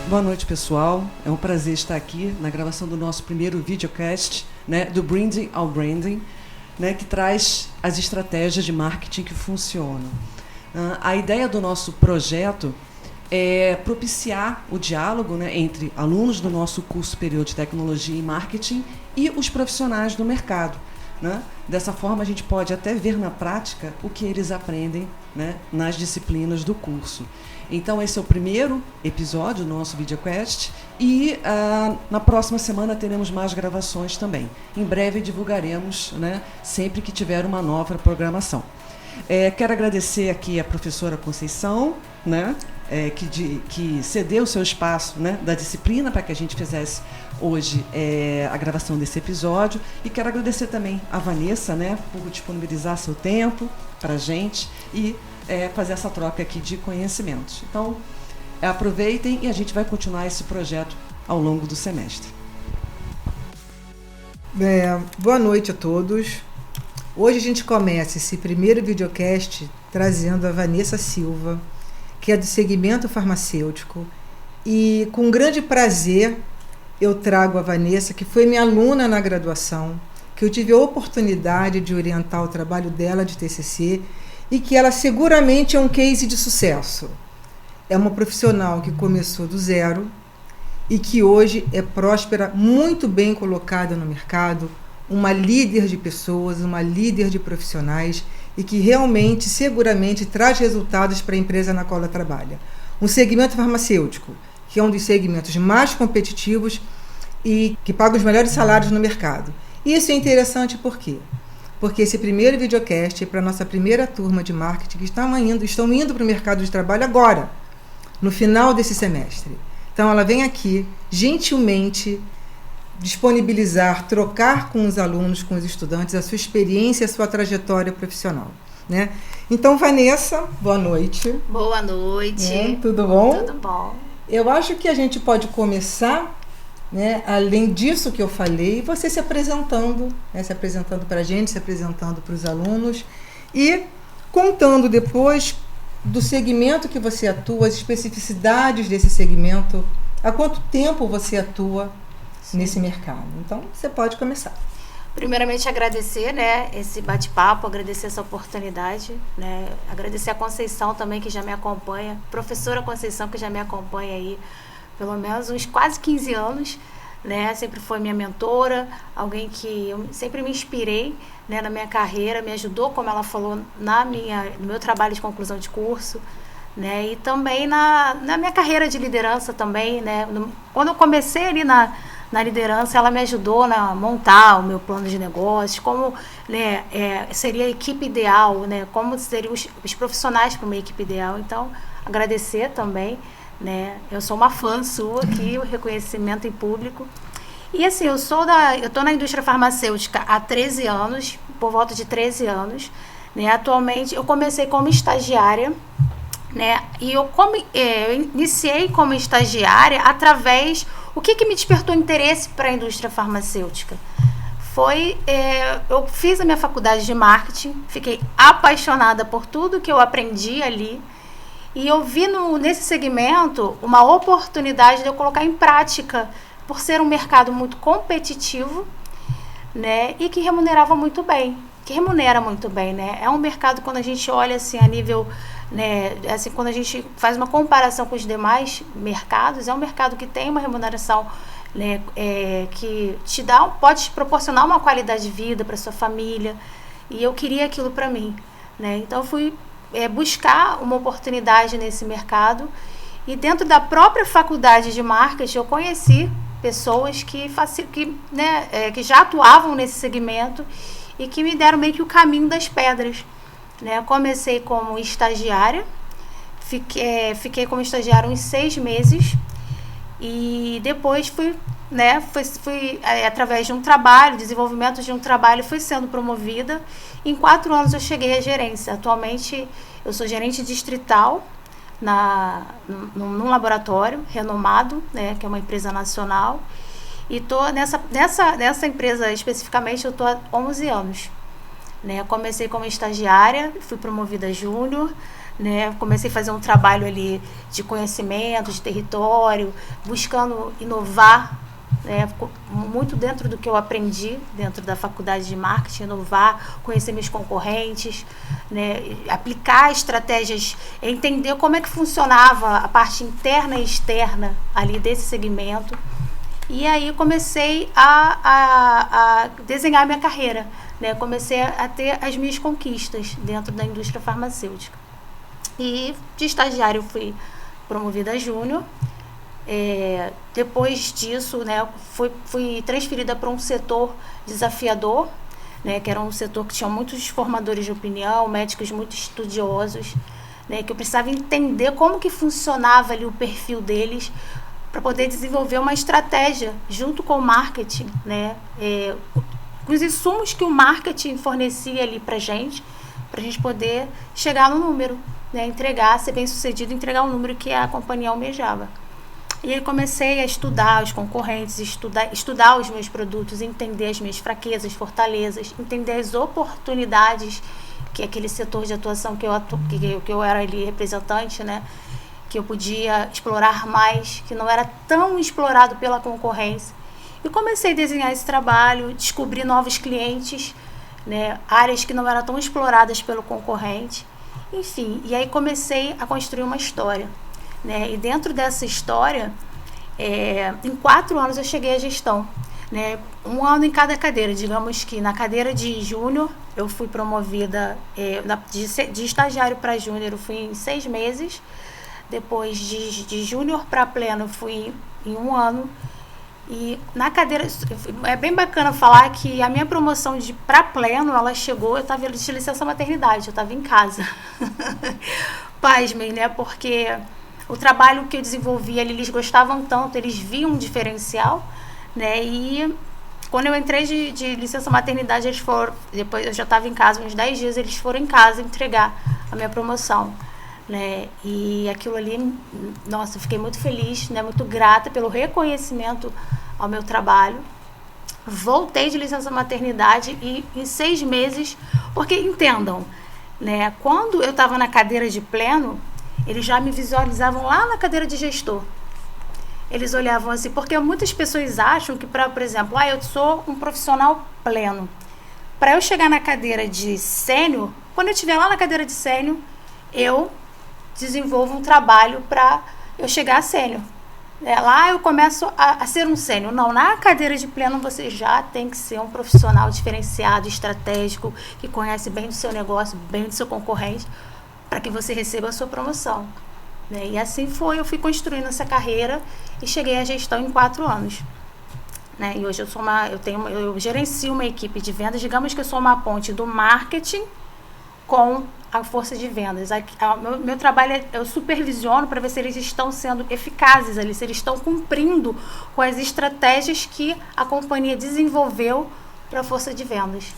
Boa noite, pessoal. É um prazer estar aqui na gravação do nosso primeiro videocast, né, do Branding ao Branding, né, que traz as estratégias de marketing que funcionam. A ideia do nosso projeto é propiciar o diálogo, né, entre alunos do nosso curso superior de tecnologia e marketing e os profissionais do mercado, né? Dessa forma, a gente pode até ver na prática o que eles aprendem, né, nas disciplinas do curso. Então, esse é o primeiro episódio do nosso videocast e na próxima semana teremos mais gravações também. Em breve divulgaremos, né, sempre que tiver uma nova programação. Quero agradecer aqui a professora Conceição, né, que cedeu o seu espaço, né, da disciplina para que a gente fizesse hoje a gravação desse episódio. E quero agradecer também a Vanessa, né, por disponibilizar seu tempo para a gente e fazer essa troca aqui de conhecimentos. Então, aproveitem e a gente vai continuar esse projeto ao longo do semestre. Boa noite a todos. Hoje a gente começa esse primeiro videocast trazendo a Vanessa Silva, que é do segmento farmacêutico, e com grande prazer eu trago a Vanessa, que foi minha aluna na graduação, que eu tive a oportunidade de orientar o trabalho dela de TCC e que ela seguramente é um case de sucesso. É uma profissional que começou do zero e que hoje é próspera, muito bem colocada no mercado, uma líder de pessoas, uma líder de profissionais e que realmente, seguramente, traz resultados para a empresa na qual ela trabalha. Um segmento farmacêutico, que é um dos segmentos mais competitivos e que paga os melhores salários no mercado. E isso é interessante por quê? Porque esse primeiro videocast é para a nossa primeira turma de marketing que estão indo para o mercado de trabalho agora, no final desse semestre. Então, ela vem aqui, gentilmente, disponibilizar, trocar com os alunos, com os estudantes, a sua experiência, a sua trajetória profissional, né? Então, Vanessa, boa noite. Boa noite. Tudo bom? Tudo bom. Eu acho que a gente pode começar, né, além disso que eu falei, você se apresentando, né, se apresentando para a gente, se apresentando para os alunos e contando depois do segmento que você atua, as especificidades desse segmento, há quanto tempo você atua nesse mercado. Então, você pode começar. Primeiramente, agradecer, né, esse bate-papo, agradecer essa oportunidade, né, agradecer a Conceição também, que já me acompanha, professora Conceição, que já me acompanha aí pelo menos uns quase 15 anos, né, sempre foi minha mentora, alguém que eu sempre me inspirei, né, na minha carreira, me ajudou, como ela falou, no meu trabalho de conclusão de curso, né, e também na minha carreira de liderança também, né, quando eu comecei ali na liderança, ela me ajudou a montar o meu plano de negócios, como, né, seria a equipe ideal, né, como seriam os profissionais para uma equipe ideal. Então, agradecer também, né, eu sou uma fã sua aqui, o reconhecimento em público. E assim, eu estou na indústria farmacêutica há 13 anos, por volta de 13 anos, né, atualmente eu comecei como estagiária, né, e eu iniciei como estagiária através. O que me despertou interesse para a indústria farmacêutica? Eu fiz a minha faculdade de marketing, fiquei apaixonada por tudo que eu aprendi ali e eu vi nesse segmento uma oportunidade de eu colocar em prática, por ser um mercado muito competitivo, né, e que remunera muito bem, né? É um mercado, quando a gente olha assim a nível, né, assim, quando a gente faz uma comparação com os demais mercados, é um mercado que tem uma remuneração, né, que pode te proporcionar uma qualidade de vida para sua família, e eu queria aquilo para mim, né? Então eu fui buscar uma oportunidade nesse mercado, e dentro da própria faculdade de marketing eu conheci pessoas que já atuavam nesse segmento e que me deram meio que o caminho das pedras, né? Eu comecei como estagiária, fiquei como estagiária uns 6 meses e depois fui através de um trabalho, desenvolvimento de um trabalho, fui sendo promovida. Em 4 anos eu cheguei à gerência. Atualmente eu sou gerente distrital num laboratório renomado, né, que é uma empresa nacional. E estou nessa empresa especificamente, eu estou há 11 anos. Né? Comecei como estagiária, fui promovida a júnior, né? Comecei a fazer um trabalho ali de conhecimento, de território, buscando inovar, né? Muito dentro do que eu aprendi dentro da faculdade de marketing, inovar, conhecer meus concorrentes, né? Aplicar estratégias, entender como é que funcionava a parte interna e externa ali desse segmento. E aí comecei a desenhar minha carreira, né? Comecei a ter as minhas conquistas dentro da indústria farmacêutica. E de estagiário fui promovida a júnior. Depois disso, né, fui transferida para um setor desafiador, né, que era um setor que tinha muitos formadores de opinião, médicos muito estudiosos, né, que eu precisava entender como que funcionava ali o perfil deles para poder desenvolver uma estratégia junto com o marketing, né, os insumos que o marketing fornecia ali para a gente poder chegar no número, né, entregar, ser bem sucedido, entregar o número que a companhia almejava. E aí comecei a estudar os concorrentes, estudar os meus produtos, entender as minhas fraquezas, fortalezas, entender as oportunidades que aquele setor de atuação que eu era ali representante, né, que eu podia explorar mais, que não era tão explorado pela concorrência. E comecei a desenhar esse trabalho, descobri novos clientes, né, áreas que não eram tão exploradas pelo concorrente. Enfim, e aí comecei a construir uma história, né? E dentro dessa história, em 4 anos eu cheguei à gestão, né? 1 ano em cada cadeira. Digamos que na cadeira de júnior eu fui promovida, de estagiário para júnior eu fui em 6 meses. Depois de júnior para pleno eu fui em 1 ano. E na cadeira, é bem bacana falar que a minha promoção para pleno, ela chegou, eu estava de licença maternidade, eu estava em casa. Pasmem, né? Porque o trabalho que eu desenvolvi ali, eles gostavam tanto, eles viam um diferencial, né? E quando eu entrei de licença maternidade, eles foram, depois eu já estava em casa, uns 10 dias, eles foram em casa entregar a minha promoção, né? E aquilo ali, nossa, eu fiquei muito feliz, né? Muito grata pelo reconhecimento ao meu trabalho. Voltei de licença maternidade e em 6 meses, porque entendam, né? Quando eu estava na cadeira de pleno, eles já me visualizavam lá na cadeira de gestor. Eles olhavam assim, porque muitas pessoas acham que, por exemplo, eu sou um profissional pleno. Para eu chegar na cadeira de sênior, quando eu estiver lá na cadeira de sênior, eu desenvolvo um trabalho para eu chegar a sênior. Lá eu começo a ser um sênior. Não, na cadeira de pleno você já tem que ser um profissional diferenciado, estratégico, que conhece bem do seu negócio, bem do seu concorrente, para que você receba a sua promoção, né? E assim foi, eu fui construindo essa carreira e cheguei à gestão em 4 anos. Né? E hoje eu gerencio uma equipe de vendas, digamos que eu sou uma ponte do marketing com a força de vendas. Meu trabalho eu supervisiono para ver se eles estão sendo eficazes ali, se eles estão cumprindo com as estratégias que a companhia desenvolveu para a força de vendas.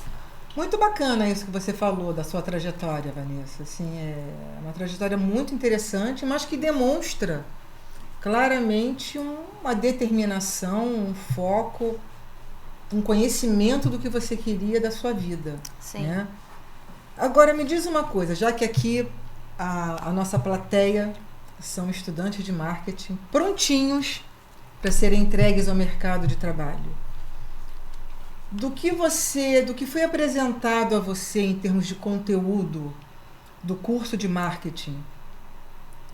Muito bacana isso que você falou da sua trajetória, Vanessa. Assim, é uma trajetória muito interessante, mas que demonstra claramente uma determinação, um foco, um conhecimento do que você queria da sua vida. Sim. Né? Agora, me diz uma coisa, já que aqui a nossa plateia são estudantes de marketing prontinhos para serem entregues ao mercado de trabalho. Do que foi apresentado a você em termos de conteúdo do curso de marketing,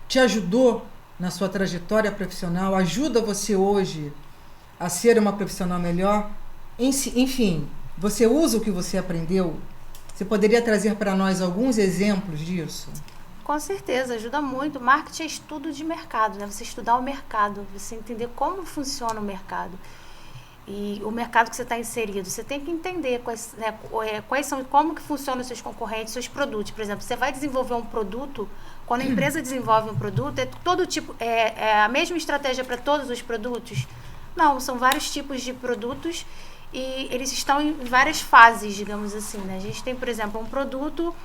te ajudou na sua trajetória profissional? Ajuda você hoje a ser uma profissional melhor? Enfim, você usa o que você aprendeu? Você poderia trazer para nós alguns exemplos disso? Com certeza, ajuda muito. Marketing é estudo de mercado, né? Você estudar o mercado, você entender como funciona o mercado. E o mercado que você está inserido, você tem que entender quais são, como que funcionam os seus concorrentes, seus produtos. Por exemplo, você vai desenvolver um produto, quando a empresa desenvolve um produto, é a mesma estratégia para todos os produtos? Não, são vários tipos de produtos e eles estão em várias fases, digamos assim, né? A gente tem, por exemplo, um produto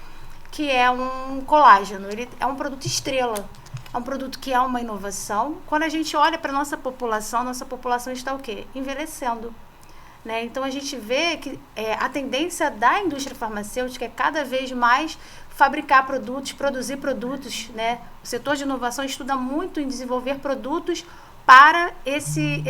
que é um colágeno, ele é um produto estrela. É um produto que é uma inovação. Quando a gente olha para a nossa população está o quê? Envelhecendo. né? Então, a gente vê que a tendência da indústria farmacêutica é cada vez mais fabricar produtos, produzir produtos, né? O setor de inovação estuda muito em desenvolver produtos para esse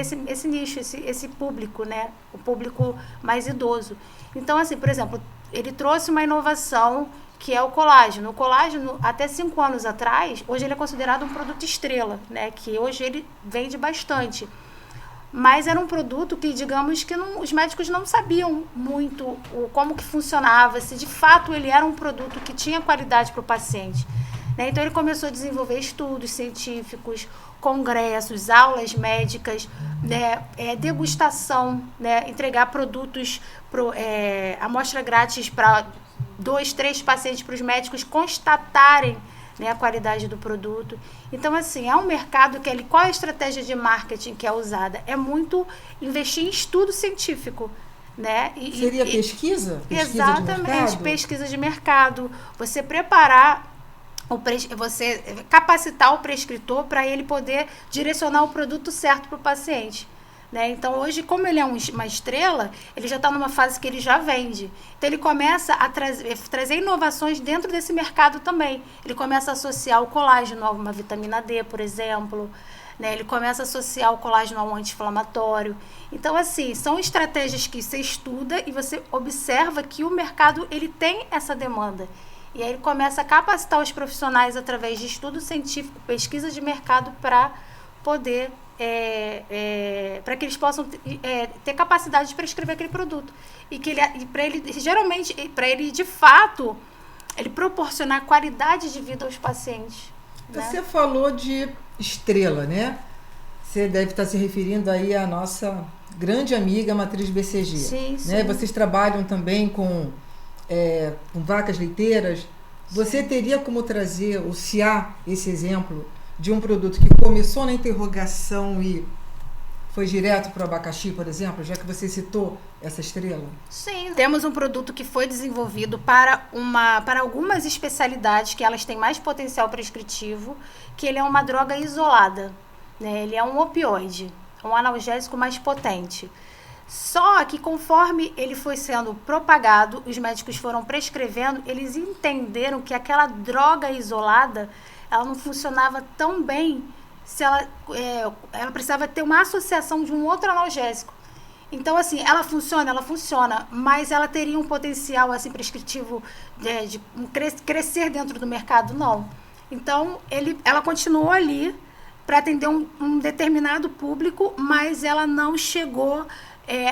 nicho, esse público, né? O público mais idoso. Então, assim, por exemplo, ele trouxe uma inovação que é o colágeno. O colágeno, até 5 anos atrás, hoje ele é considerado um produto estrela, né? Que hoje ele vende bastante. Mas era um produto que, digamos, que os médicos não sabiam muito como que funcionava, se de fato ele era um produto que tinha qualidade para o paciente, né? Então, ele começou a desenvolver estudos científicos, congressos, aulas médicas, né? Degustação, né? Entregar produtos, amostra grátis para 2, 3 pacientes, para os médicos constatarem, né, a qualidade do produto. Então, assim, é um mercado que qual é a estratégia de marketing que é usada? É muito investir em estudo científico, né? Seria pesquisa? Exatamente, pesquisa de mercado. Você preparar, você capacitar o prescritor para ele poder direcionar o produto certo para o paciente. Né? Então, hoje, como ele é uma estrela, ele já está numa fase que ele já vende. Então, ele começa a trazer inovações dentro desse mercado também. Ele começa a associar o colágeno a uma vitamina D, por exemplo. Né? Ele começa a associar o colágeno a um anti-inflamatório. Então, assim, são estratégias que você estuda e você observa que o mercado ele tem essa demanda. E aí ele começa a capacitar os profissionais através de estudo científico, pesquisa de mercado para poder... para que eles possam ter capacidade de prescrever aquele produto e para ele de fato ele proporcionar qualidade de vida aos pacientes, né? Você falou de estrela, né? Você deve estar se referindo aí à nossa grande amiga Matriz BCG. Sim, né? sim. Vocês trabalham também com vacas leiteiras. Você teria como trazer ou se há esse exemplo de um produto que começou na interrogação e foi direto para o abacaxi, por exemplo, já que você citou essa estrela? Sim, temos um produto que foi desenvolvido para algumas especialidades que elas têm mais potencial prescritivo, que ele é uma droga isolada, né? Ele é um opioide, um analgésico mais potente. Só que conforme ele foi sendo propagado, os médicos foram prescrevendo, eles entenderam que aquela droga isolada ela não funcionava tão bem se ela precisava ter uma associação de um outro analgésico. Então, assim, ela funciona, mas ela teria um potencial assim, prescritivo de crescer dentro do mercado? Não. Então, ela continuou ali para atender um determinado público, mas ela não chegou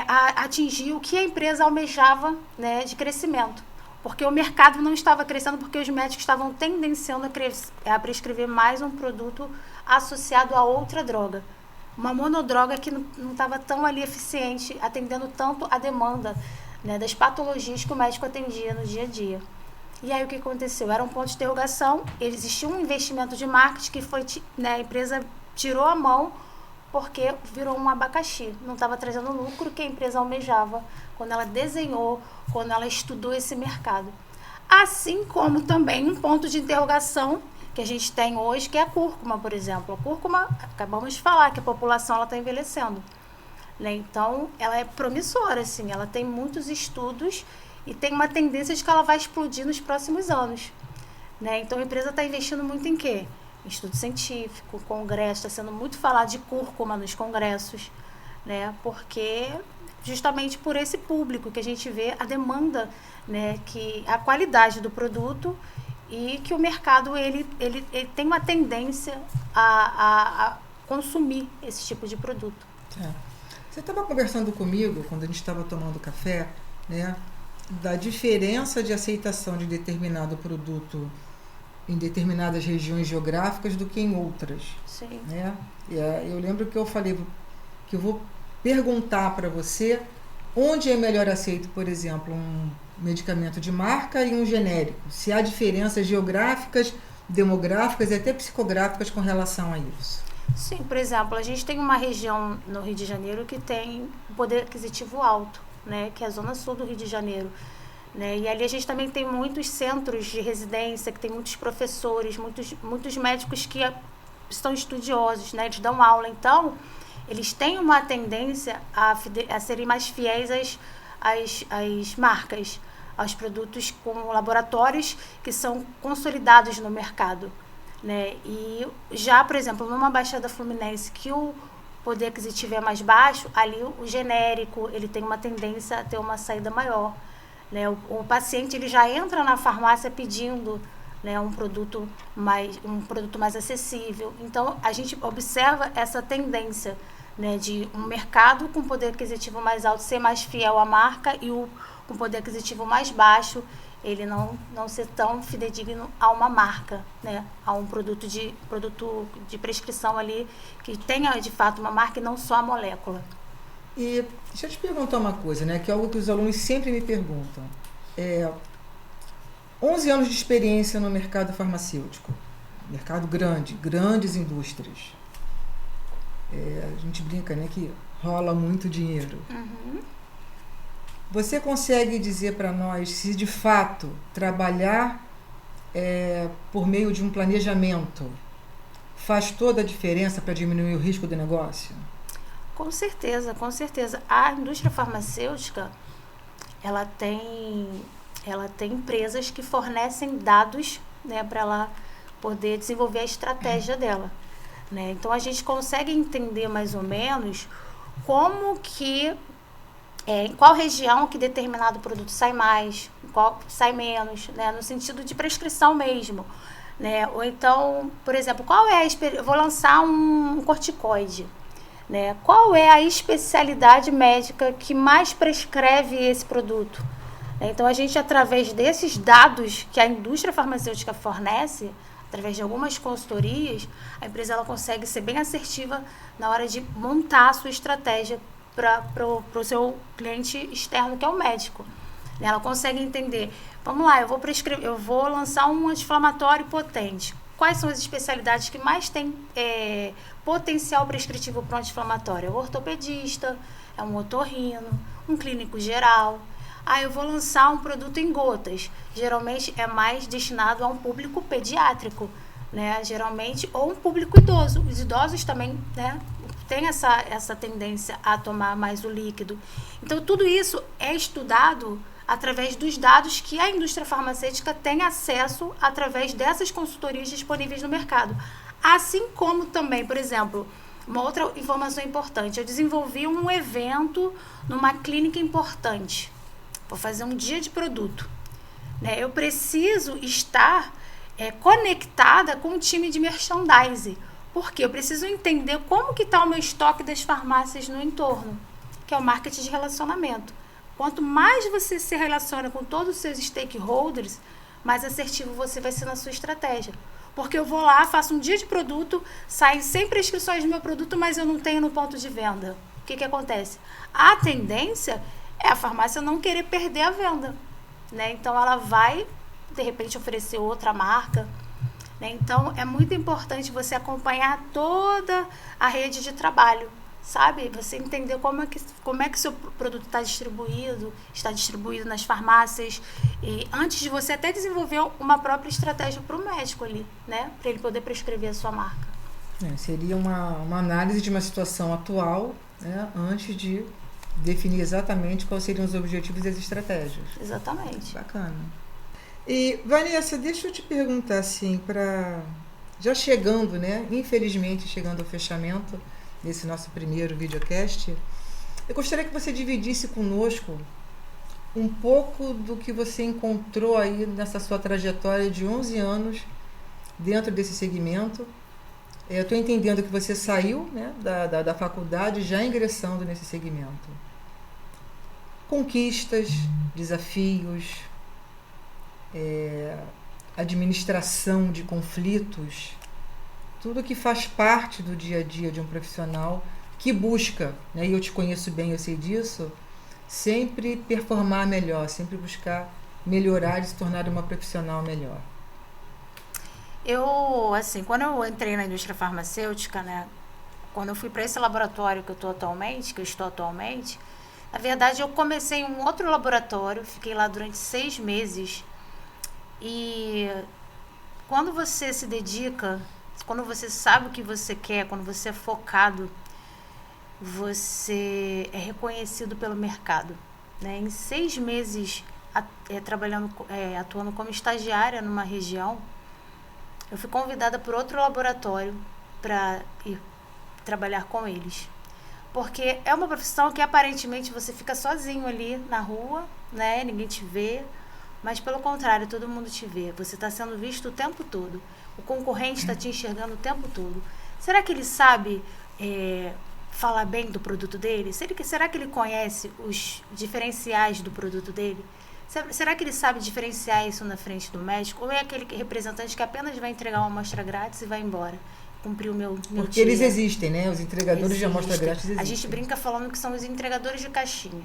a atingir o que a empresa almejava, né, de crescimento. Porque o mercado não estava crescendo, porque os médicos estavam tendenciando a prescrever mais um produto associado a outra droga. Uma monodroga que não estava tão ali eficiente, atendendo tanto a demanda, né, das patologias que o médico atendia no dia a dia. E aí o que aconteceu? Era um ponto de interrogação, existia um investimento de marketing que foi, né, a empresa tirou a mão porque virou um abacaxi. Não estava trazendo o lucro que a empresa almejava quando ela desenhou, quando ela estudou esse mercado. Assim como também um ponto de interrogação que a gente tem hoje, que é a cúrcuma, por exemplo. A cúrcuma, acabamos de falar que a população está envelhecendo, né? Então, ela é promissora, assim, ela tem muitos estudos e tem uma tendência de que ela vai explodir nos próximos anos, né? Então, a empresa está investindo muito em quê? Estudo científico, congresso, está sendo muito falado de cúrcuma nos congressos, né? Porque justamente por esse público que a gente vê a demanda, né? Que a qualidade do produto e que o mercado ele tem uma tendência a consumir esse tipo de produto. Você estava conversando comigo quando a gente estava tomando café, né? Da diferença de aceitação de determinado produto em determinadas regiões geográficas do que em outras. Sim. Né? Eu lembro que eu falei que eu vou perguntar para você onde é melhor aceito, por exemplo, um medicamento de marca e um genérico. Se há diferenças geográficas, demográficas e até psicográficas com relação a isso. Sim, por exemplo, a gente tem uma região no Rio de Janeiro que tem um poder aquisitivo alto, né? Que é a zona sul do Rio de Janeiro. Né? E ali a gente também tem muitos centros de residência, que tem muitos professores, muitos médicos que são estudiosos, né? Eles dão aula. Então, eles têm uma tendência a serem mais fiéis às marcas, aos produtos com laboratórios que são consolidados no mercado, né? E já, por exemplo, numa Baixada Fluminense que o poder aquisitivo é mais baixo, ali o genérico ele tem uma tendência a ter uma saída maior, né? O paciente ele já entra na farmácia pedindo, né, um produto mais acessível. Então a gente observa essa tendência, né, de um mercado com poder aquisitivo mais alto ser mais fiel à marca e o com poder aquisitivo mais baixo ele não ser tão fidedigno a uma marca, né, a um produto de prescrição ali que tenha de fato uma marca e não só a molécula. E deixa eu te perguntar uma coisa, né, que é algo que os alunos sempre me perguntam. 11 anos de experiência no mercado farmacêutico, mercado grande, grandes indústrias. A gente brinca, né, que rola muito dinheiro. Uhum. Você consegue dizer para nós se de fato trabalhar por meio de um planejamento faz toda a diferença para diminuir o risco do negócio? Com certeza, com certeza. A indústria farmacêutica, ela tem empresas que fornecem dados, né, para ela poder desenvolver a estratégia dela, né? Então a gente consegue entender mais ou menos como que em qual região que determinado produto sai mais, em qual sai menos, né, no sentido de prescrição mesmo, né? Ou então, por exemplo, eu vou lançar um corticoide, né? Qual é a especialidade médica que mais prescreve esse produto? Então, a gente, através desses dados que a indústria farmacêutica fornece, através de algumas consultorias, a empresa ela consegue ser bem assertiva na hora de montar a sua estratégia para o seu cliente externo, que é o médico. Ela consegue entender, vamos lá, eu vou lançar um anti-inflamatório potente. Quais são as especialidades que mais têm potencial prescritivo para o anti-inflamatório? É o ortopedista, é um otorrino, um clínico geral. Eu vou lançar um produto em gotas. Geralmente é mais destinado a um público pediátrico, né? Geralmente, ou um público idoso. Os idosos também, né, têm essa tendência a tomar mais o líquido. Então, tudo isso é estudado através dos dados que a indústria farmacêutica tem acesso através dessas consultorias disponíveis no mercado. Assim como também, por exemplo, uma outra informação importante, eu desenvolvi um evento numa clínica importante. Vou fazer um dia de produto, né? Eu preciso estar conectada com o time de merchandising, porque eu preciso entender como que está o meu estoque das farmácias no entorno, que é o marketing de relacionamento. Quanto mais você se relaciona com todos os seus stakeholders, mais assertivo você vai ser na sua estratégia. Porque eu vou lá, faço um dia de produto, saem 100 prescrições do meu produto, mas eu não tenho no ponto de venda. O que acontece? A tendência é a farmácia não querer perder a venda, né? Então, ela vai, de repente, oferecer outra marca, né? Então, é muito importante você acompanhar toda a rede de trabalho, sabe? Você entender como é que seu produto está distribuído nas farmácias, e antes de você até desenvolver uma própria estratégia para o médico ali, né? Para ele poder prescrever a sua marca. Seria uma análise de uma situação atual, né? Antes de definir exatamente quais seriam os objetivos e as estratégias. Exatamente. Bacana. E, Vanessa, deixa eu te perguntar, assim, já chegando, né? Infelizmente, chegando ao fechamento desse nosso primeiro videocast, eu gostaria que você dividisse conosco um pouco do que você encontrou aí nessa sua trajetória de 11 anos dentro desse segmento. Eu estou entendendo que você saiu, né, da faculdade já ingressando nesse segmento. Conquistas, desafios, administração de conflitos, tudo que faz parte do dia a dia de um profissional que busca, né, e eu te conheço bem, eu sei disso, sempre performar melhor, sempre buscar melhorar e se tornar uma profissional melhor. Quando eu entrei na indústria farmacêutica, né, quando eu fui para esse laboratório que eu estou atualmente, na verdade eu comecei em um outro laboratório, fiquei lá durante 6 meses, e quando você se dedica, quando você sabe o que você quer, quando você é focado, você é reconhecido pelo mercado, né? Em 6 meses atuando como estagiária numa região, eu fui convidada por outro laboratório para ir trabalhar com eles. Porque é uma profissão que aparentemente você fica sozinho ali na rua, né? Ninguém te vê, mas pelo contrário, todo mundo te vê. Você está sendo visto o tempo todo. O concorrente está te enxergando o tempo todo. Será que ele sabe falar bem do produto dele? Será que ele conhece os diferenciais do produto dele? Será que ele sabe diferenciar isso na frente do médico? Ou é aquele representante que apenas vai entregar uma amostra grátis e vai embora? Cumprir o meu Porque dia. Eles existem, né? Os entregadores de amostra grátis existem. A gente brinca falando que são os entregadores de caixinha,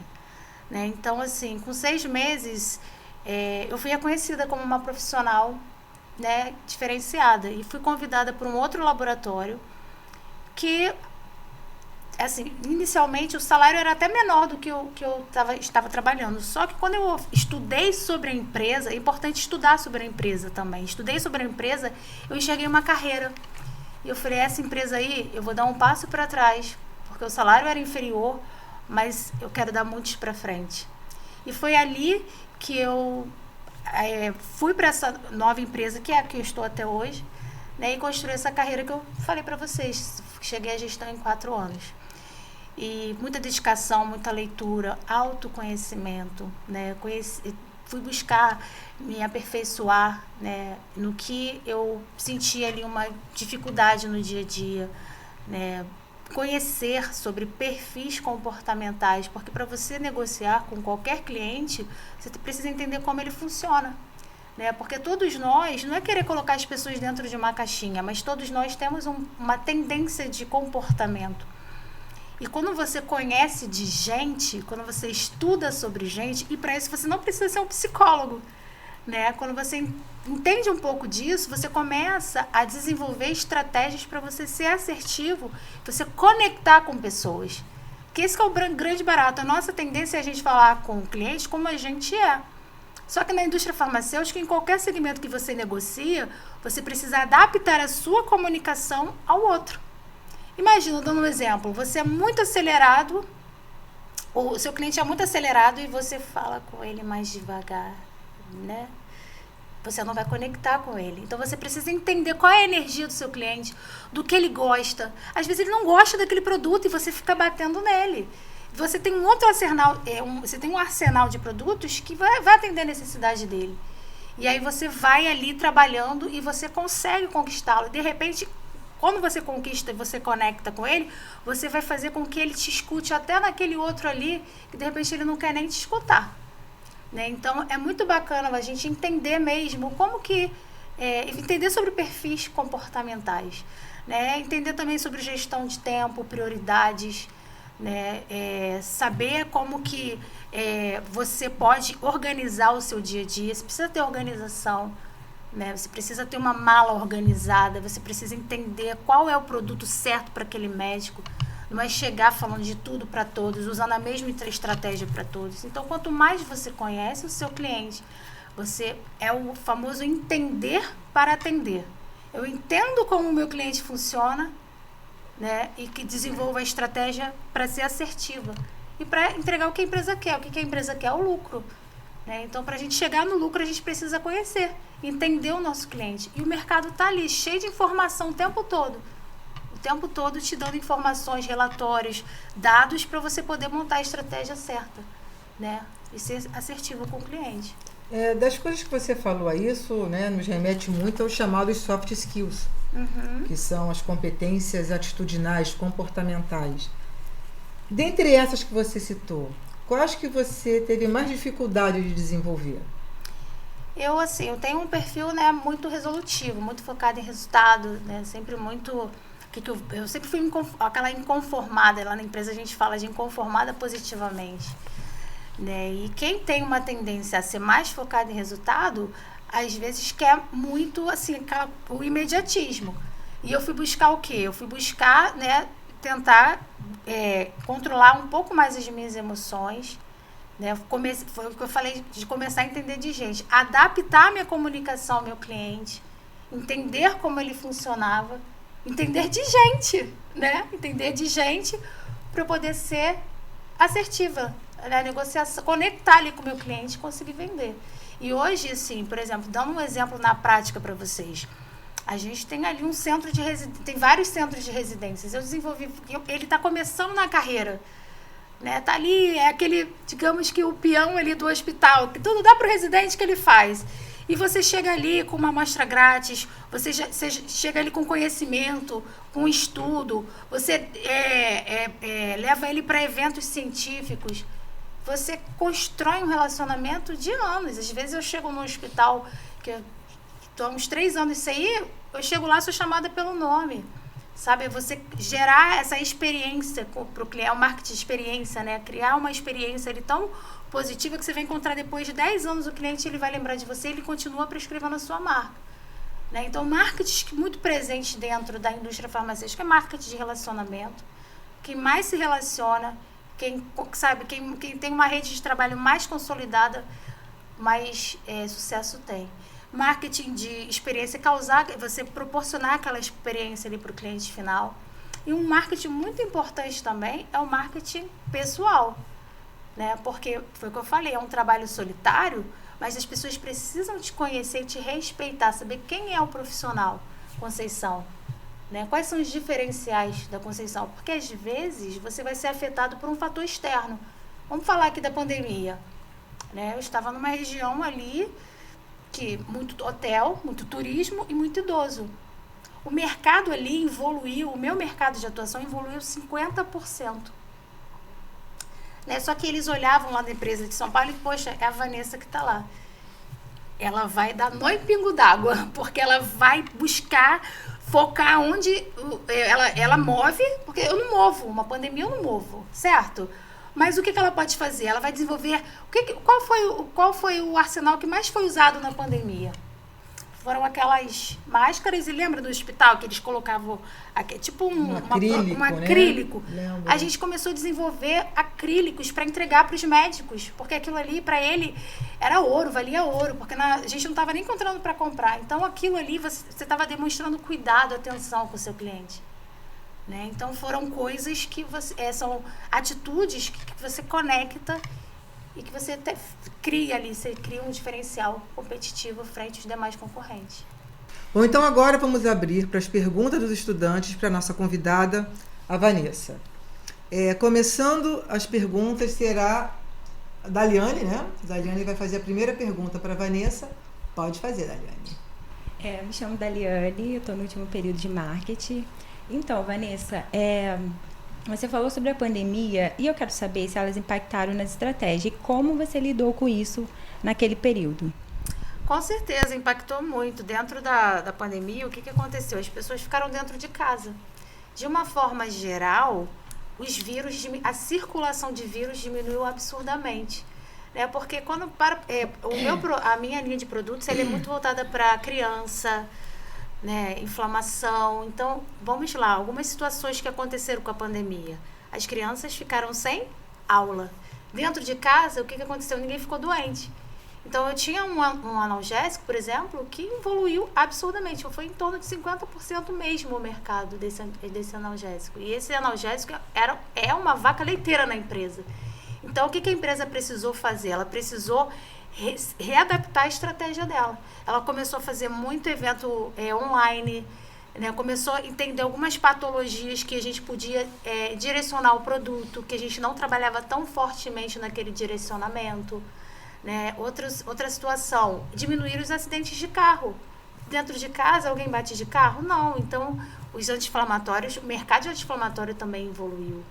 né? Então, assim, com 6 meses, eu fui reconhecida como uma profissional, né, diferenciada. E fui convidada por um outro laboratório que, assim, inicialmente o salário era até menor do que eu estava trabalhando. Só que quando eu estudei sobre a empresa, é importante estudar sobre a empresa também. Estudei sobre a empresa, eu enxerguei uma carreira. E eu falei, essa empresa aí, eu vou dar um passo para trás, porque o salário era inferior, mas eu quero dar muitos para frente. E foi ali que eu fui para essa nova empresa, que é a que eu estou até hoje, né, e construí essa carreira que eu falei para vocês. Cheguei à gestão em 4 anos. E muita dedicação, muita leitura, autoconhecimento, né? Fui buscar me aperfeiçoar, né, no que eu sentia ali uma dificuldade no dia a dia, né? Conhecer sobre perfis comportamentais, porque para você negociar com qualquer cliente, você precisa entender como ele funciona, né? Porque todos nós, não é querer colocar as pessoas dentro de uma caixinha, mas todos nós temos uma tendência de comportamento. E quando você conhece de gente, quando você estuda sobre gente, e para isso você não precisa ser um psicólogo, né? Quando você entende um pouco disso, você começa a desenvolver estratégias para você ser assertivo, você conectar com pessoas. Porque esse que é o grande barato. A nossa tendência é a gente falar com o cliente como a gente é. Só que na indústria farmacêutica, em qualquer segmento que você negocia, você precisa adaptar a sua comunicação ao outro. Imagina, dando um exemplo, você é muito acelerado, o seu cliente é muito acelerado e você fala com ele mais devagar, né? Você não vai conectar com ele. Então, você precisa entender qual é a energia do seu cliente, do que ele gosta. Às vezes, ele não gosta daquele produto e você fica batendo nele. Você tem um outro arsenal, você tem um arsenal de produtos que vai atender a necessidade dele. E aí, você vai ali trabalhando e você consegue conquistá-lo. De repente, quando você conquista e você conecta com ele, você vai fazer com que ele te escute até naquele outro ali, que de repente ele não quer nem te escutar, né? Então, é muito bacana a gente entender mesmo como que... entender sobre perfis comportamentais, né? Entender também sobre gestão de tempo, prioridades, né? Saber como que você pode organizar o seu dia a dia. Você precisa ter organização, né? Você precisa ter uma mala organizada, você precisa entender qual é o produto certo para aquele médico. Não é chegar falando de tudo para todos, usando a mesma estratégia para todos. Então, quanto mais você conhece o seu cliente, você é o famoso entender para atender. Eu entendo como o meu cliente funciona, né? E que desenvolva a estratégia para ser assertiva e para entregar o que a empresa quer. O que a empresa quer é o lucro, né? Então, para a gente chegar no lucro, a gente precisa conhecer, entender o nosso cliente. E o mercado está ali, cheio de informação o tempo todo. O tempo todo te dando informações, relatórios, dados para você poder montar a estratégia certa, né? E ser assertivo com o cliente. Das coisas que você falou a isso, né, nos remete muito aos chamados soft skills, que são as competências atitudinais, comportamentais. Dentre essas que você citou, quais que você teve mais dificuldade de desenvolver? Eu tenho um perfil, né, muito resolutivo, muito focado em resultado, né, sempre muito... Eu sempre fui aquela inconformada. Lá na empresa a gente fala de inconformada positivamente, né? E quem tem uma tendência a ser mais focado em resultado, às vezes quer muito assim, o imediatismo. E eu fui buscar o quê? Eu fui buscar, né, tentar controlar um pouco mais as minhas emoções, né? Foi o que eu falei, de começar a entender de gente, adaptar a minha comunicação ao meu cliente, entender como ele funcionava, entender de gente, né? Entender de gente para eu poder ser assertiva na negociação, conectar ali com o meu cliente e conseguir vender. E hoje, assim, por exemplo, dando um exemplo na prática para vocês, a gente tem ali um centro de residência, tem vários centros de residências. Eu desenvolvi, ele está começando na carreira, né? Tá ali, é aquele, digamos que o peão ali do hospital, que tudo dá para o residente que ele faz. E você chega ali com uma amostra grátis, você chega ali com conhecimento, com estudo, você leva ele para eventos científicos, você constrói um relacionamento de anos. Às vezes eu chego no hospital, que eu estou há uns 3 anos sem ir, eu chego lá, sou chamada pelo nome. Sabe, você gerar essa experiência para o cliente, é o marketing de experiência, né? Criar uma experiência ali tão positiva que você vai encontrar depois de 10 anos o cliente, ele vai lembrar de você e ele continua prescrevendo a sua marca. Né? Então, marketing muito presente dentro da indústria farmacêutica é marketing de relacionamento. Quem mais se relaciona, quem tem uma rede de trabalho mais consolidada, mais sucesso tem. Marketing de experiência, você proporcionar aquela experiência ali para o cliente final. E um marketing muito importante também é o marketing pessoal, né? Porque foi o que eu falei, é um trabalho solitário, mas as pessoas precisam te conhecer e te respeitar, saber quem é o profissional Conceição, né? Quais são os diferenciais da Conceição, porque às vezes você vai ser afetado por um fator externo. Vamos falar aqui da pandemia, né? Eu estava numa região ali que muito hotel, muito turismo e muito idoso. O mercado ali evoluiu, o meu mercado de atuação evoluiu 50%. Né? Só que eles olhavam lá na empresa de São Paulo e, poxa, é a Vanessa que está lá. Ela vai dar nó em pingo d'água, porque ela vai buscar focar onde ela move, porque eu não movo, uma pandemia eu não movo, certo? Mas o que ela pode fazer? Ela vai desenvolver... Qual foi o arsenal que mais foi usado na pandemia? Foram aquelas máscaras, e lembra do hospital que eles colocavam tipo um acrílico? Né? A gente começou a desenvolver acrílicos para entregar para os médicos, porque aquilo ali para ele era ouro, valia ouro, porque a gente não estava nem encontrando para comprar. Então aquilo ali você estava demonstrando cuidado, atenção com o seu cliente. Né? Então foram coisas que são atitudes que você conecta e que você até cria ali, você cria um diferencial competitivo frente aos demais concorrentes. Bom, então agora vamos abrir para as perguntas dos estudantes para a nossa convidada, a Vanessa. Começando as perguntas será a Daliane, né? A Daliane vai fazer a primeira pergunta para a Vanessa. Pode fazer, Daliane. Me chamo Daliane, eu estou no último período de marketing. Então, Vanessa, você falou sobre a pandemia e eu quero saber se elas impactaram nas estratégias e como você lidou com isso naquele período. Com certeza, impactou muito. Dentro da pandemia, o que aconteceu? As pessoas ficaram dentro de casa. De uma forma geral, a circulação de vírus diminuiu absurdamente. Né? Porque a minha linha de produtos ela é muito voltada para criança, né, inflamação. Então, vamos lá, algumas situações que aconteceram com a pandemia. As crianças ficaram sem aula. Dentro de casa, o que aconteceu? Ninguém ficou doente. Então, eu tinha um analgésico, por exemplo, que evoluiu absurdamente. Foi em torno de 50% mesmo o mercado desse analgésico. E esse analgésico é uma vaca leiteira na empresa. Então, o que a empresa precisou fazer? Ela precisou readaptar a estratégia dela. Ela começou a fazer muito evento online, né? Começou a entender algumas patologias que a gente podia direcionar o produto, que a gente não trabalhava tão fortemente naquele direcionamento. Né? Outra situação, diminuir os acidentes de carro. Dentro de casa, alguém bate de carro? Não. Então, os anti-inflamatórios, o mercado de anti-inflamatório também evoluiu.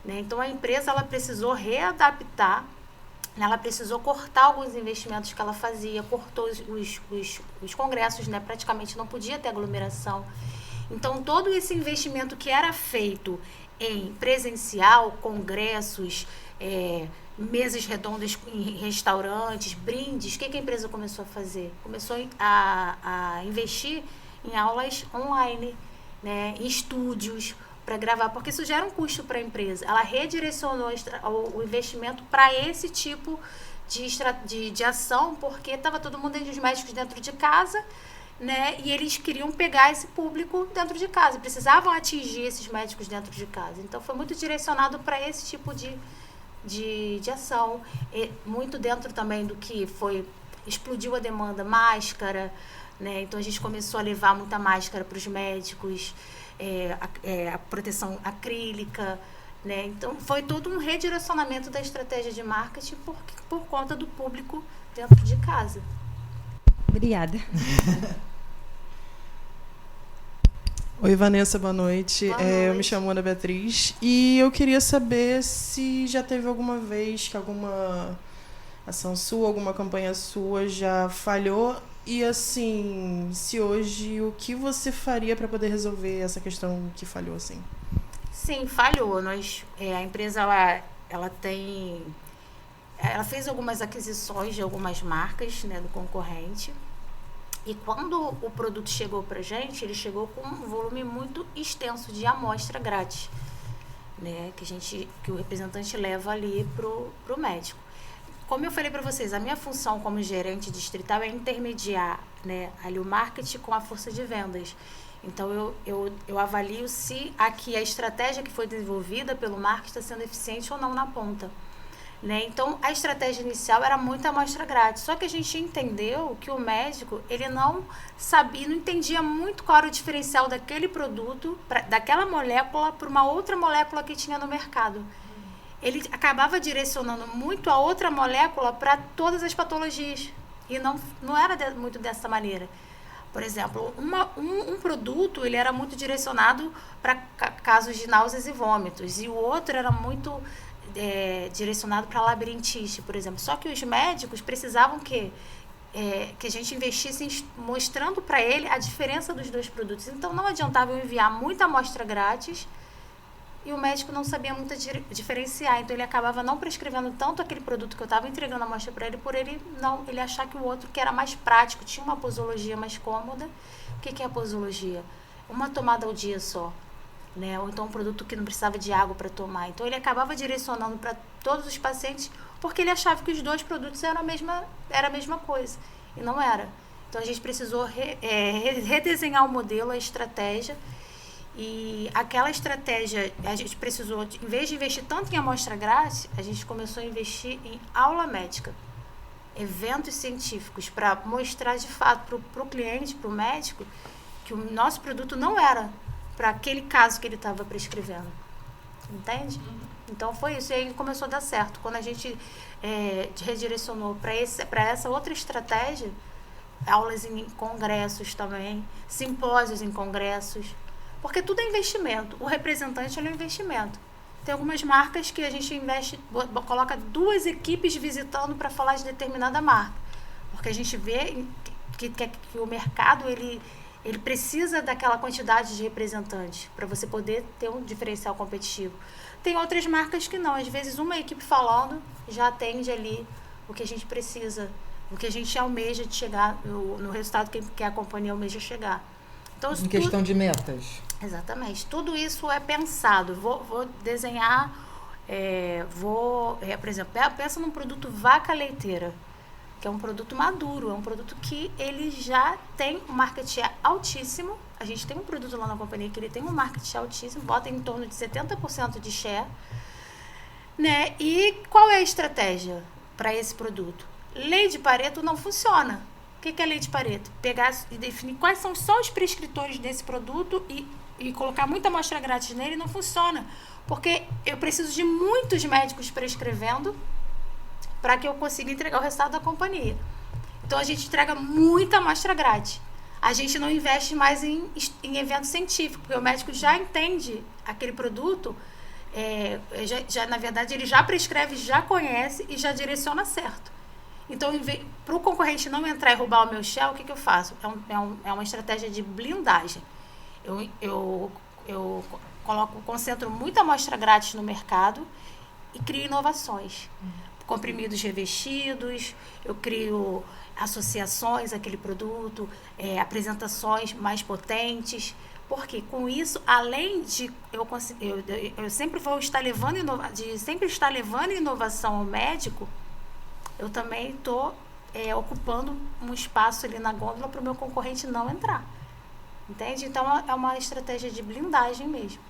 Né? Então, a empresa ela precisou readaptar. Ela precisou cortar alguns investimentos que ela fazia, cortou os congressos, né? Praticamente não podia ter aglomeração. Então, todo esse investimento que era feito em presencial, congressos, mesas redondas em restaurantes, brindes, o que a empresa começou a fazer? Começou a investir em aulas online, né? Em estúdios, para gravar, porque isso gera um custo para a empresa. Ela redirecionou o investimento para esse tipo de ação, porque estava todo mundo, os médicos dentro de casa, né? E eles queriam pegar esse público dentro de casa, precisavam atingir esses médicos dentro de casa. Então foi muito direcionado para esse tipo de ação, e muito dentro também do que explodiu a demanda, máscara, né? Então a gente começou a levar muita máscara para os médicos, a proteção acrílica, né? Então foi todo um redirecionamento da estratégia de marketing por conta do público dentro de casa. Obrigada. Oi, Vanessa, boa noite. Boa Eu noite. me chamo Ana Beatriz e eu queria saber se já teve alguma vez que alguma ação sua, alguma campanha sua já falhou e, assim, se hoje, o que você faria para poder resolver essa questão que falhou, assim? Sim, falhou. A empresa, ela fez algumas aquisições de algumas marcas, né, do concorrente. E quando o produto chegou para a gente, ele chegou com um volume muito extenso de amostra grátis, né, que o representante leva ali pro médico. Como eu falei para vocês, a minha função como gerente distrital é intermediar, né, ali o marketing com a força de vendas. Então eu avalio se aqui a estratégia que foi desenvolvida pelo marketing está sendo eficiente ou não na ponta. Né? Então, a estratégia inicial era muita amostra grátis. Só que a gente entendeu que o médico, ele não sabia, não entendia muito qual era o diferencial daquele produto, daquela molécula, para uma outra molécula que tinha no mercado. Ele acabava direcionando muito a outra molécula para todas as patologias. E não era muito dessa maneira. Por exemplo, um produto, ele era muito direcionado para casos de náuseas e vômitos. E o outro era muito direcionado para labirintite, por exemplo. Só que os médicos precisavam que a gente investisse mostrando para ele a diferença dos dois produtos. Então, não adiantava eu enviar muita amostra grátis e o médico não sabia muito diferenciar. Então, ele acabava não prescrevendo tanto aquele produto que eu estava entregando a amostra para ele, por ele achar que o outro, que era mais prático, tinha uma posologia mais cômoda. O que é a posologia? Uma tomada ao dia só. Né? Ou então um produto que não precisava de água para tomar. Então ele acabava direcionando para todos os pacientes porque ele achava que os dois produtos eram era a mesma coisa. E não era. Então a gente precisou redesenhar o modelo, a estratégia. E aquela estratégia, a gente precisou, em vez de investir tanto em amostra grátis, a gente começou a investir em aula médica, eventos científicos, para mostrar de fato para o cliente, para o médico, que o nosso produto não era para aquele caso que ele estava prescrevendo. Entende? Então foi isso. E aí começou a dar certo. Quando a gente redirecionou para essa outra estratégia, aulas em congressos também, simpósios em congressos, porque tudo é investimento. O representante é um investimento. Tem algumas marcas que a gente coloca 2 equipes visitando para falar de determinada marca. Porque a gente vê que o mercado, ele precisa daquela quantidade de representantes para você poder ter um diferencial competitivo. Tem outras marcas que não. Às vezes, uma equipe falando já atende ali o que a gente precisa, o que a gente almeja de chegar, no resultado que a companhia almeja chegar. Então, em questão de metas. Exatamente. Tudo isso é pensado. Vou desenhar, por exemplo, pensa num produto vaca leiteira, que é um produto maduro, é um produto que ele já tem um market share altíssimo. A gente tem um produto lá na companhia que ele tem um market share altíssimo, bota em torno de 70% de share. Né? E qual é a estratégia para esse produto? Lei de Pareto não funciona. O que é a lei de Pareto? Pegar e definir quais são só os prescritores desse produto e colocar muita amostra grátis nele não funciona. Porque eu preciso de muitos médicos prescrevendo para que eu consiga entregar o resultado da companhia. Então, a gente entrega muita amostra grátis. A gente não investe mais em evento científico, porque o médico já entende aquele produto, na verdade, ele já prescreve, já conhece e já direciona certo. Então, para o concorrente não entrar e roubar o meu share, o que eu faço? É uma estratégia de blindagem. Eu concentro muita amostra grátis no mercado e crio inovações. Comprimidos revestidos, eu crio associações àquele produto, apresentações mais potentes, porque com isso, além de eu sempre vou estar levando inovação ao médico, eu também estou ocupando um espaço ali na gôndola para o meu concorrente não entrar. Entende? Então, é uma estratégia de blindagem mesmo,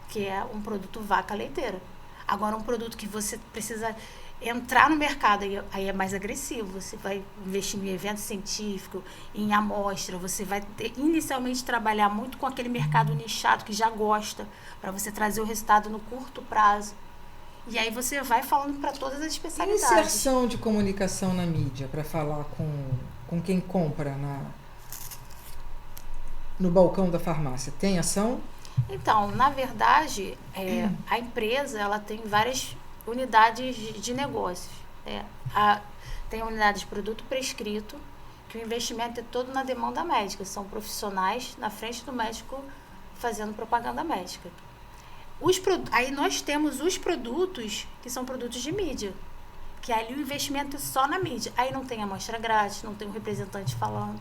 que é um produto vaca leiteira. Agora, um produto que você precisa entrar no mercado, aí é mais agressivo. Você vai investir em evento científico, em amostra, você vai inicialmente trabalhar muito com aquele mercado nichado que já gosta, para você trazer o resultado no curto prazo. E aí você vai falando para todas as especialidades. Inserção de comunicação na mídia, para falar com quem compra no balcão da farmácia. Tem ação? Então, na verdade, a empresa ela tem várias unidades de negócios. Tem a unidade de produto prescrito, que o investimento é todo na demanda médica. São profissionais na frente do médico fazendo propaganda médica. Aí nós temos os produtos que são produtos de mídia, que ali o investimento é só na mídia. Aí não tem amostra grátis, não tem um representante falando,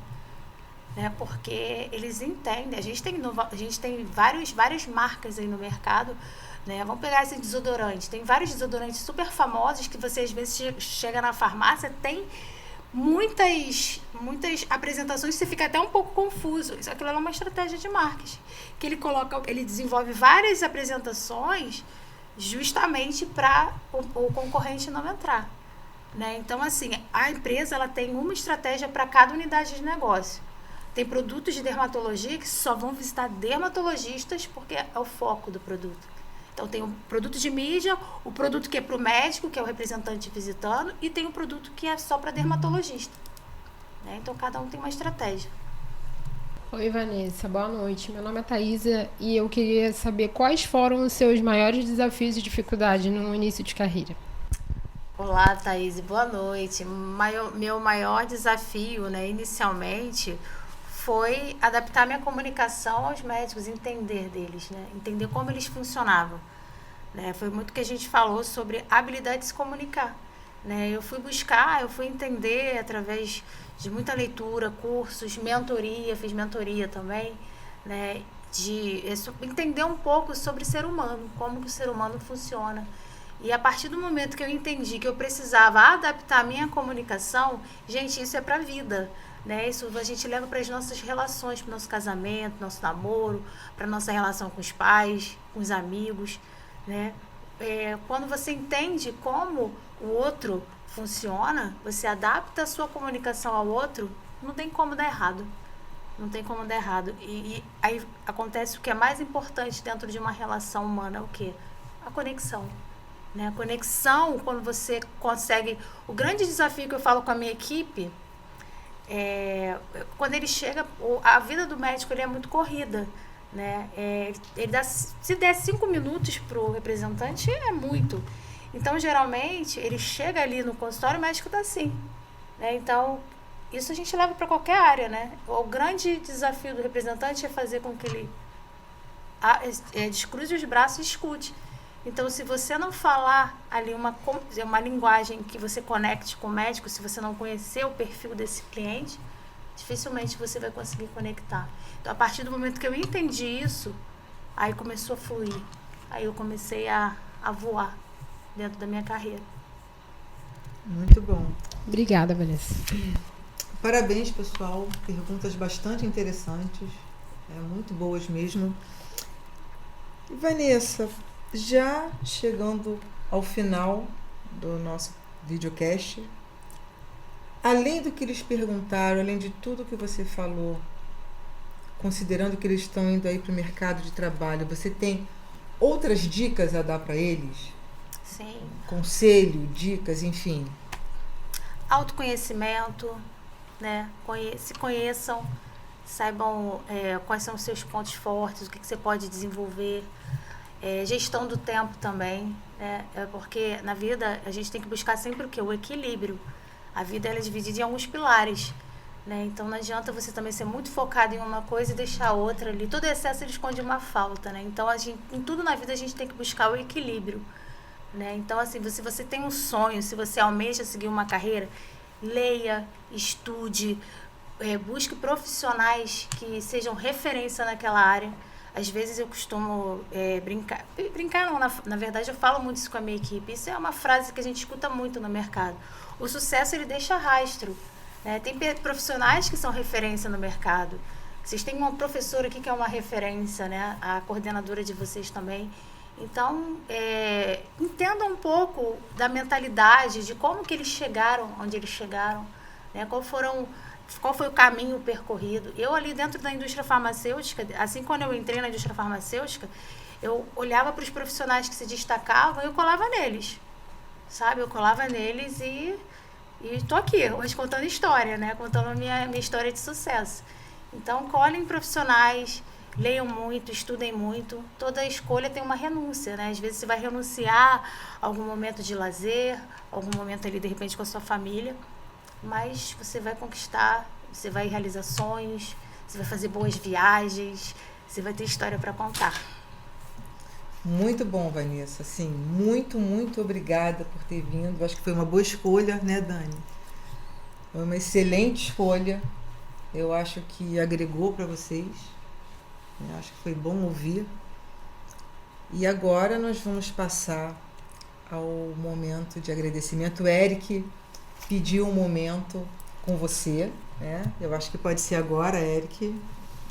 né? Porque eles entendem. A gente tem várias marcas aí no mercado, né? Vamos pegar esse desodorante. Tem vários desodorantes super famosos que você às vezes chega na farmácia, tem muitas apresentações, você fica até um pouco confuso. Aquilo é uma estratégia de marketing, que ele desenvolve várias apresentações justamente para o concorrente não entrar, né? Então, assim, a empresa ela tem uma estratégia para cada unidade de negócio. Tem produtos de dermatologia que só vão visitar dermatologistas porque é o foco do produto. Então, tem o produto de mídia, o produto que é para o médico, que é o representante visitando, e tem o produto que é só para dermatologista, né? Então, cada um tem uma estratégia. Oi, Vanessa. Boa noite. Meu nome é Thaisa e eu queria saber quais foram os seus maiores desafios e dificuldades no início de carreira. Olá, Thaís. Boa noite. Meu maior desafio, né, inicialmente, foi adaptar minha comunicação aos médicos, entender deles, né? Entender como eles funcionavam, né? Foi muito que a gente falou sobre habilidade de se comunicar, né? Eu fui entender através de muita leitura, cursos, mentoria, fiz mentoria também, né? De entender um pouco sobre o ser humano, como que o ser humano funciona. E a partir do momento que eu entendi que eu precisava adaptar a minha comunicação, gente, isso é para a vida, né? Isso a gente leva para as nossas relações, para o nosso casamento, nosso namoro, para a nossa relação com os pais, com os amigos, né? Quando você entende como o outro funciona, você adapta a sua comunicação ao outro, não tem como dar errado. Não tem como dar errado. E aí acontece o que é mais importante dentro de uma relação humana, é o quê? A conexão. Né? A conexão, quando você consegue... O grande desafio que eu falo com a minha equipe quando ele chega, a vida do médico ele é muito corrida, né? Se der 5 minutos para o representante, é muito. Então, geralmente, ele chega ali no consultório, o médico está assim, né? Então, isso a gente leva para qualquer área, né? O grande desafio do representante é fazer com que ele descruze os braços e escute. Então, se você não falar ali uma linguagem que você conecte com o médico, se você não conhecer o perfil desse cliente, dificilmente você vai conseguir conectar. Então, a partir do momento que eu entendi isso, aí começou a fluir. Aí eu comecei a voar dentro da minha carreira. Muito bom. Obrigada, Vanessa. Parabéns, pessoal. Perguntas bastante interessantes. Muito boas mesmo. E, Vanessa, já chegando ao final do nosso videocast, além do que eles perguntaram, além de tudo que você falou, considerando que eles estão indo aí para o mercado de trabalho, você tem outras dicas a dar para eles? Sim. Conselho, dicas, enfim. Autoconhecimento, né? Se conheçam, saibam quais são os seus pontos fortes, o que você pode desenvolver. Gestão do tempo também, né? Porque na vida a gente tem que buscar sempre o quê? O equilíbrio. A vida ela é dividida em alguns pilares, né? Então não adianta você também ser muito focado em uma coisa e deixar a outra ali. Todo excesso ele esconde uma falta, né? Então em tudo na vida a gente tem que buscar o equilíbrio, né? Então assim, se você tem um sonho, se você almeja seguir uma carreira, leia, estude, busque profissionais que sejam referência naquela área. Às vezes eu costumo brincar não, na verdade eu falo muito isso com a minha equipe. Isso é uma frase que a gente escuta muito no mercado. o sucesso ele deixa rastro, né? Tem profissionais que são referência no mercado. Vocês têm uma professora aqui que é uma referência, né? A coordenadora de vocês também. Então, entendam um pouco da mentalidade, de como que eles chegaram onde eles chegaram, né? Qual foi o caminho percorrido. Eu ali dentro da indústria farmacêutica, assim quando eu entrei na indústria farmacêutica, eu olhava para os profissionais que se destacavam e eu colava neles, sabe? Eu colava neles e estou aqui hoje contando história, né? Contando a minha história de sucesso. Então, colhem profissionais, leiam muito, estudem muito. Toda escolha tem uma renúncia, né? Às vezes você vai renunciar a algum momento de lazer, algum momento ali, de repente, com a sua família. Mas você vai conquistar, você vai realizar sonhos, você vai fazer boas viagens, você vai ter história para contar. Muito bom, Vanessa. Assim, muito, muito obrigada por ter vindo. Acho que foi uma boa escolha, né, Dani? Foi uma excelente escolha. Eu acho que agregou para vocês. Eu acho que foi bom ouvir. E agora nós vamos passar ao momento de agradecimento. O Eric pediu um momento com você, né? Eu acho que pode ser agora, Eric.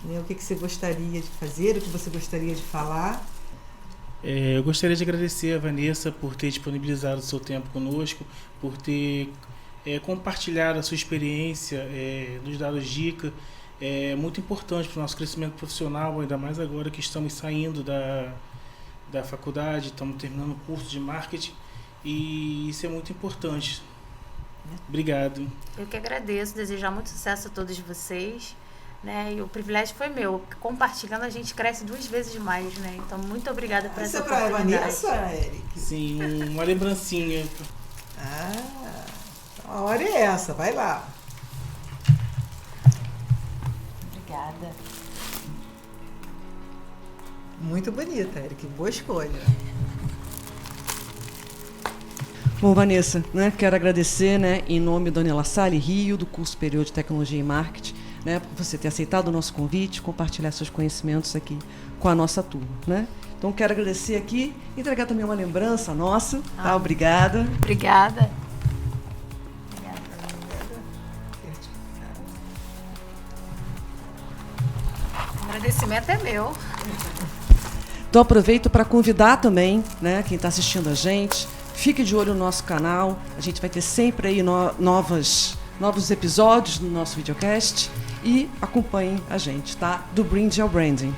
Né? O que você gostaria de fazer, o que você gostaria de falar? Eu gostaria de agradecer a Vanessa por ter disponibilizado o seu tempo conosco, por ter compartilhado a sua experiência, nos dado dicas. É muito importante para o nosso crescimento profissional, ainda mais agora que estamos saindo da faculdade, estamos terminando o curso de marketing, e isso é muito importante. Obrigado. Eu que agradeço, desejar muito sucesso a todos vocês, né? E o privilégio foi meu. Compartilhando a gente cresce 2 vezes mais, né? Então, muito obrigada por essa oportunidade. Vanessa, Eric? Sim, uma lembrancinha. A hora é essa, vai lá. Obrigada. Muito bonita, Eric. Boa escolha. Bom, Vanessa, né, quero agradecer, né, em nome da La Salle Rio, do curso superior de Tecnologia e Marketing, né, por você ter aceitado o nosso convite, compartilhar seus conhecimentos aqui com a nossa turma, né? Então, quero agradecer aqui, entregar também uma lembrança nossa, tá? Obrigada. Obrigada. O agradecimento é meu. Então, aproveito para convidar também, né, quem está assistindo a gente, fique de olho no nosso canal, a gente vai ter sempre aí novos episódios no nosso videocast e acompanhem a gente, tá? Do Branding ao Branding.